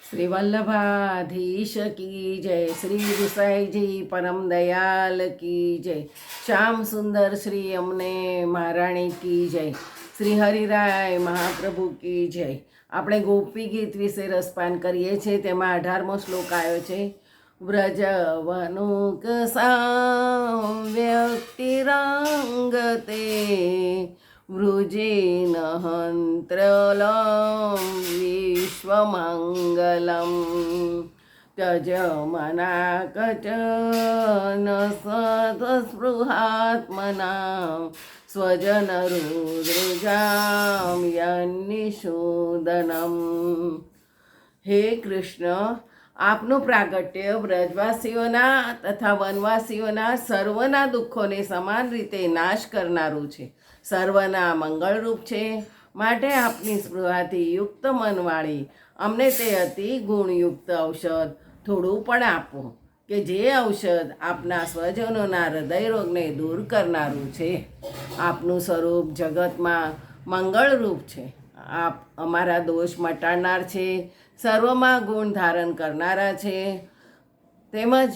श्री वल्लभाधीश की जय। श्री गुसाई जी परम दयाल की जय। श्याम सुंदर श्री अमने महाराणी की जय। श्री हरिराय महाप्रभु की जय। આપણે ગોપી ગીત વિશે રસપાન કરીએ છીએ। તેમાં 18મો શ્લોક આવ્યો છે। વ્રજવનુક વ્યક્તિરાંગતે વૃજેન હંત્રલમ વિશ્વમંગલમ ત્યજમના કચન સત્સ્પૃહાત્મના સ્વજન રુદ્રજામ યન્નિષૂદનમ। હે કૃષ્ણ, આપનું પ્રાગટ્ય બ્રજવાસીઓના તથા વનવાસીઓના સર્વના દુઃખોને સમાન રીતે નાશ કરનારું છે, સર્વના મંગળરૂપ છે। માટે આપની સ્પૃહાથી યુક્ત મનવાળી અમને તે અતિ ગુણયુક્ત ઔષધ થોડું પણ આપો કે જે ઔષધ આપના સ્વજનોના હૃદય રોગને દૂર કરનારું છે। આપનું સ્વરૂપ જગતમાં મંગળરૂપ છે। આપ અમારા દોષ મટાડનાર છે, સર્વમાં ગુણ ધારણ કરનારા છે, તેમજ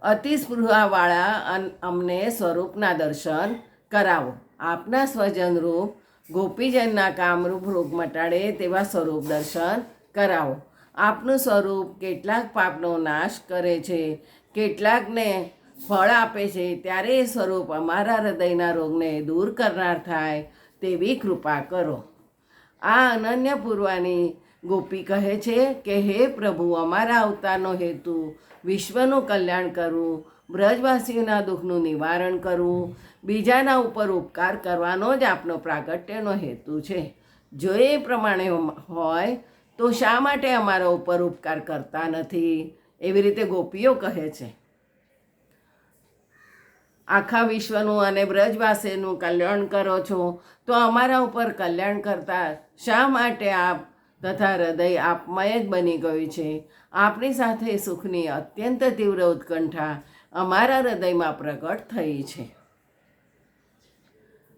અતિસ્પૃહાવાળા અમને સ્વરૂપના દર્શન કરાવો। આપના સ્વજનરૂપ ગોપીજનના કામરૂપ રોગ મટાડે તેવા સ્વરૂપ દર્શન કરાવો। આપનું સ્વરૂપ કેટલાક પાપનો નાશ કરે છે, કેટલાકને ફળ આપે છે, ત્યારે એ સ્વરૂપ અમારા હૃદયના રોગને દૂર કરનાર થાય તેવી કૃપા કરો। આ અનન્ય પૂર્વાની ગોપી કહે છે કે હે પ્રભુ, અમારા અવતારનો હેતુ વિશ્વનું કલ્યાણ કરવું, બ્રજવાસીઓના દુઃખનું નિવારણ કરવું, બીજાના ઉપર ઉપકાર કરવાનો જ આપનો પ્રાગટ્યનો હેતુ છે। જો એ પ્રમાણે હોય તો શા માટે અમારા ઉપર ઉપકાર કરતા નથી? એવી રીતે ગોપીઓ કહે છે। આખા વિશ્વનું અને બ્રજવાસીનું કલ્યાણ કરો છો તો અમારા ઉપર કલ્યાણ કરતા શા માટે આપ તથા હૃદય આપમય જ બની ગયું છે? આપની સાથે સુખની અત્યંત તીવ્ર ઉત્કંઠા અમારા હૃદયમાં પ્રગટ થઈ છે।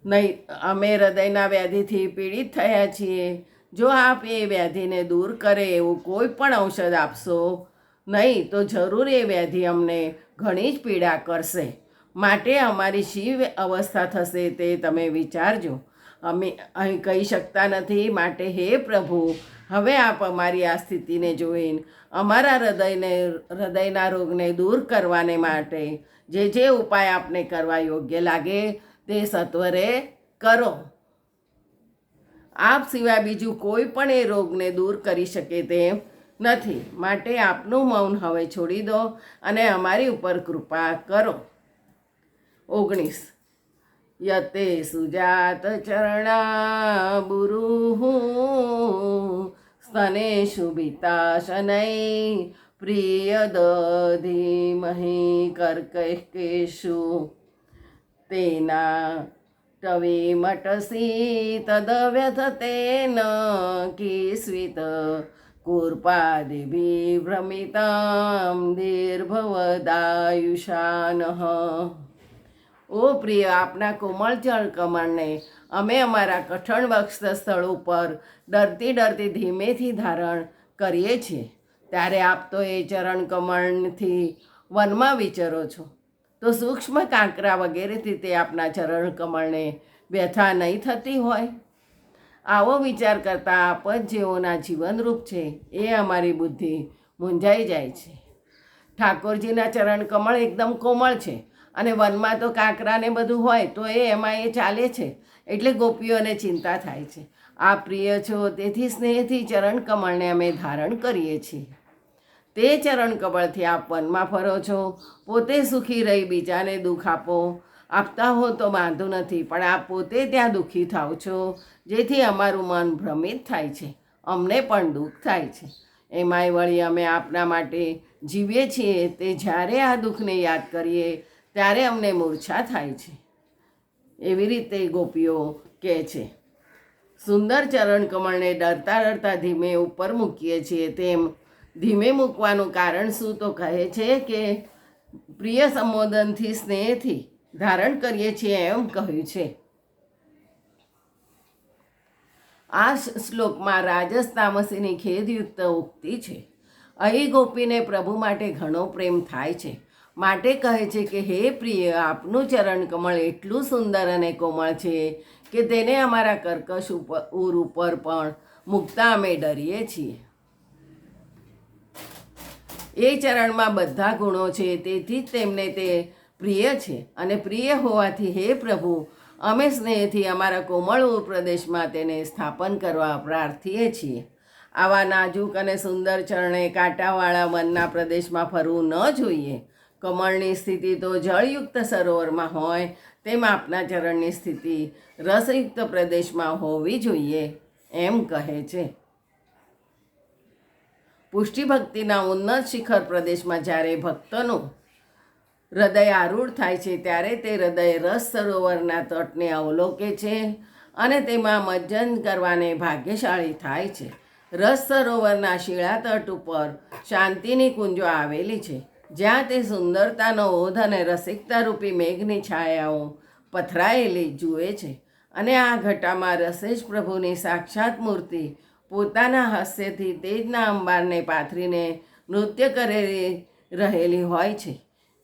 નહીં, અમે હૃદયના વ્યાધિથી પીડિત થયા છીએ। જો આપ એ વ્યાધિને દૂર કરે એવું કોઈ પણ ઔષધ આપશો નહીં તો જરૂર એ વ્યાધિ અમને ઘણી જ પીડા કરશે। માટે અમારી શી અવસ્થા થશે તે તમે વિચારજો। અમે અહીં કહી શકતા નથી। માટે હે પ્રભુ, હવે આપ અમારી આ સ્થિતિને જોઈને અમારા હૃદયના રોગને દૂર કરવાને માટે જે ઉપાય આપને કરવા યોગ્ય લાગે તે સત્વરે કરો। આપ સિવાય બીજું કોઈ પણ એ રોગને દૂર કરી શકે તેમ નથી। માટે આપનું મૌન હવે છોડી દો અને અમારી ઉપર કૃપા કરો। 19 યતે સુજાત ચરણા બુરુહુ સ્તનેષુ ભીતાશનૈ પ્રિય દધીમહી કર્કકેષુ તેના ટવિમટસી તદવ્યથતેન કિસ્વિત કૂર્પાદિભિ ભ્રમિતામ દીર્ભવદાયુષાનઃ। ઓ પ્રિય, આપના કોમળ ચરણ કમળને અમે અમારા કઠણ વક્ષ સ્થળ ઉપર ડરતી ડરતી ધીમેથી ધારણ કરીએ છીએ। ત્યારે આપ તો એ ચરણ કમળથી વનમાં વિચરો છો, તો સૂક્ષ્મ કાંકરા વગેરેથી તે આપના ચરણ કમળને વ્યથા નહીં થતી હોય? આવો વિચાર કરતાં આપ જ જેઓના જીવનરૂપ છે એ અમારી બુદ્ધિ મૂંઝાઈ જાય છે। ઠાકોરજીના ચરણ કમળ એકદમ કોમળ છે અને વનમાં તો કાંકરાને બધું હોય તો એમાં એ ચાલે છે, એટલે ગોપીઓને ચિંતા થાય છે। આ પ્રિય છો તેથી સ્નેહથી ચરણ કમળને અમે ધારણ કરીએ છીએ। તે ચરણ કમળથી આપ વનમાં ફરો છો, પોતે સુખી રહી બીજાને દુઃખ આપતા હો તો વાંધો નથી, પણ આપ પોતે ત્યાં દુઃખી થાવ છો, જેથી અમારું મન ભ્રમિત થાય છે, અમને પણ દુઃખ થાય છે। એમાંય વળી અમે આપના માટે જીવીએ છીએ તે જ્યારે આ દુઃખને યાદ કરીએ ત્યારે અમને મૂર્છા થાય છે। એવી રીતે ગોપીઓ કહે છે। સુંદર ચરણ કમળને ડરતા ડરતા ધીમે ઉપર મૂકીએ છીએ, તેમ ધીમે મૂકવાનું કારણ શું? તો કહે છે કે પ્રિય સંબોધનથી સ્નેહથી ધારણ કરીએ છીએ એમ કહ્યું છે। આ શ્લોકમાં રાજસ તામસીની ખેદયુક્ત ઉક્તિ છે. અહીં ગોપીને પ્રભુ માટે ઘણો પ્રેમ થાય છે, માટે કહે છે કે હે પ્રિય, આપનું ચરણ કમળ એટલું સુંદર અને કોમળ છે કે તેને અમારા કર્કશ ઉર ઉપર પણ મૂકતા અમે ડરીએ છીએ. એ ચરણમાં બધા ગુણો છે, તેથી જ તેમને તે પ્રિય છે. અને પ્રિય હોવાથી હે પ્રભુ, અમે સ્નેહથી અમારા કોમળ ઉર પ્રદેશમાં તેને સ્થાપન કરવા પ્રાર્થીએ છીએ. આવા નાજુક અને સુંદર ચરણે કાંટાવાળા વનના પ્રદેશમાં ફરવું ન જોઈએ. કમળની સ્થિતિ તો જળયુક્ત સરોવરમાં હોય તેમ આપના ચરણની સ્થિતિ રસયુક્ત પ્રદેશમાં હોવી જોઈએ, એમ કહે છે. પુષ્ટિ ભક્તિના ઉન્નત શિખર પ્રદેશમાં જ્યારે ભક્તનું હૃદય આરૂઢ થાય છે, ત્યારે તે હૃદય રસ સરોવરના તટને અવલોકે છે અને તેમાં મજ્જન કરવાને ભાગ્યશાળી થાય છે. રસ સરોવરના શિળા તટ ઉપર શાંતિની કુંજો આવેલી છે, જ્યાં તે સુંદરતાનો ઓધ અને રસિકતા રૂપી મેઘની છાયાઓ પથરાયેલી જુએ છે. અને આ ઘટામાં રસેશ પ્રભુની સાક્ષાત મૂર્તિ પોતાના હાસ્યથી તેજના અંબારને પાથરીને નૃત્ય કરેલી રહેલી હોય છે.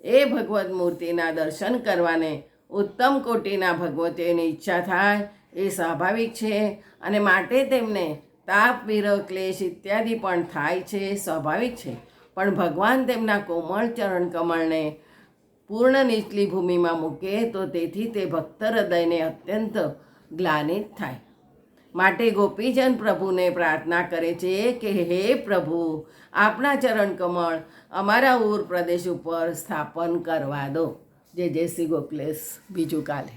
એ ભગવત મૂર્તિના દર્શન કરવાને ઉત્તમ કોટીના ભગવતીઓની ઈચ્છા થાય એ સ્વાભાવિક છે, અને માટે તેમને તાપ, વિરહ, ક્લેશ ઇત્યાદિ પણ થાય છે, સ્વાભાવિક છે. પણ ભગવાન તેમના કોમળ ચરણ કમળને પૂર્ણ નીચલી ભૂમિમાં મૂકે તો તેથી તે ભક્ત હૃદયને અત્યંત ગ્લાનિત થાય. માટે ગોપીજન પ્રભુને પ્રાર્થના કરે છે કે હે પ્રભુ, આપના ચરણ કમળ અમારા ઉર પ્રદેશ ઉપર સ્થાપન કરવા દો. જય જય શ્રી ગોકલેશ. બીજું કાલે.